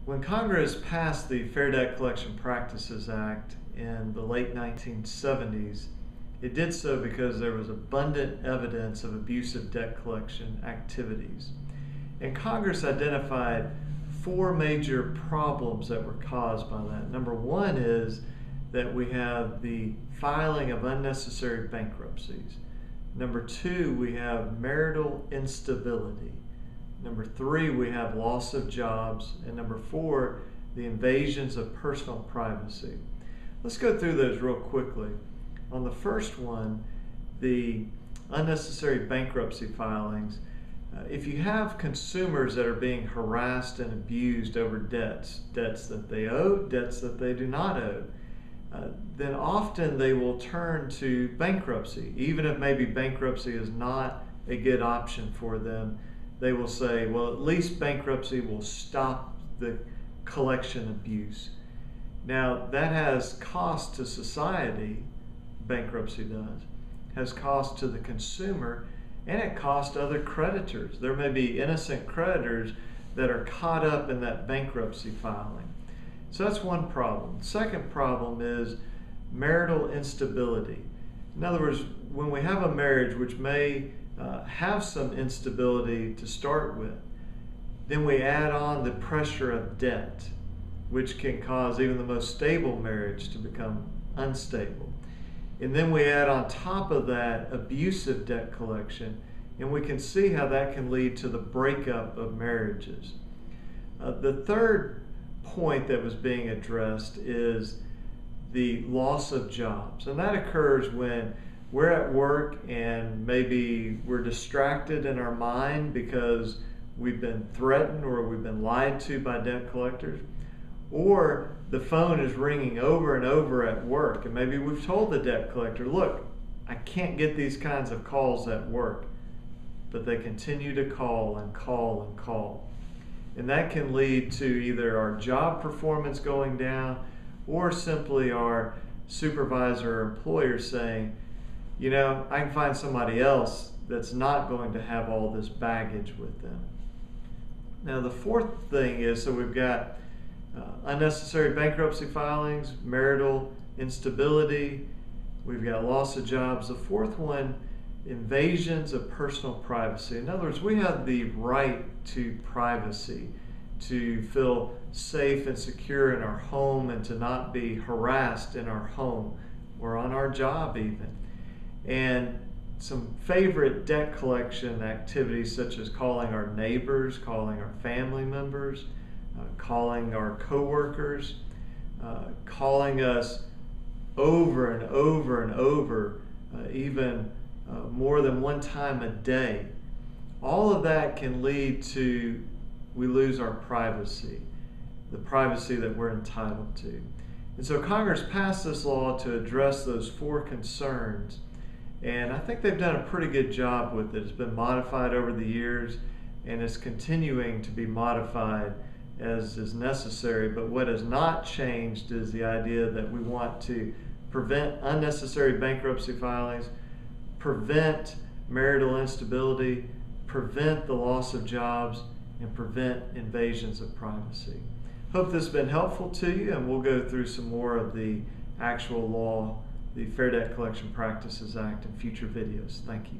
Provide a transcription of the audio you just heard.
When Congress passed the Fair Debt Collection Practices Act in the late 1970s, it did so because there was abundant evidence of abusive debt collection activities. And Congress identified four major problems that were caused by that. Number one is that we have the filing of unnecessary bankruptcies. Number two, we have marital instability. Number three, we have loss of jobs. And number four, the invasions of personal privacy. Let's go through those real quickly. On the first one, the unnecessary bankruptcy filings, if you have consumers that are being harassed and abused over debts that they owe, debts that they do not owe, then often they will turn to bankruptcy. Even if maybe bankruptcy is not a good option for them, they will say, well, at least bankruptcy will stop the collection abuse. Now, that has cost to society, bankruptcy does, has cost to the consumer, and it costs other creditors. There may be innocent creditors that are caught up in that bankruptcy filing. So that's one problem. The second problem is marital instability. In other words, when we have a marriage which may have some instability to start with, then we add on the pressure of debt, which can cause even the most stable marriage to become unstable. And then we add on top of that abusive debt collection, and we can see how that can lead to the breakup of marriages. The third point that was being addressed is the loss of jobs. And that occurs when we're at work and maybe we're distracted in our mind because we've been threatened or we've been lied to by debt collectors, or the phone is ringing over and over at work, and maybe we've told the debt collector, look, I can't get these kinds of calls at work, but they continue to call and call and call. And that can lead to either our job performance going down or simply our supervisor or employer saying, you know, I can find somebody else that's not going to have all this baggage with them. Now, the fourth thing is, so we've got unnecessary bankruptcy filings, marital instability, we've got loss of jobs. The fourth one, invasions of personal privacy. In other words, we have the right to privacy, to feel safe and secure in our home and to not be harassed in our home or on our job even. And some favorite debt collection activities such as calling our neighbors, calling our family members, calling our coworkers, calling us over and over and over, even more than one time a day. All of that can lead to we lose our privacy, the privacy that we're entitled to. And so Congress passed this law to address those four concerns, and I think they've done a pretty good job with it. It's been modified over the years, and it's continuing to be modified as is necessary. But what has not changed is the idea that we want to prevent unnecessary bankruptcy filings, prevent marital instability, prevent the loss of jobs, and prevent invasions of privacy. Hope this has been helpful to you, and we'll go through some more of the actual law, the Fair Debt Collection Practices Act, in future videos. Thank you.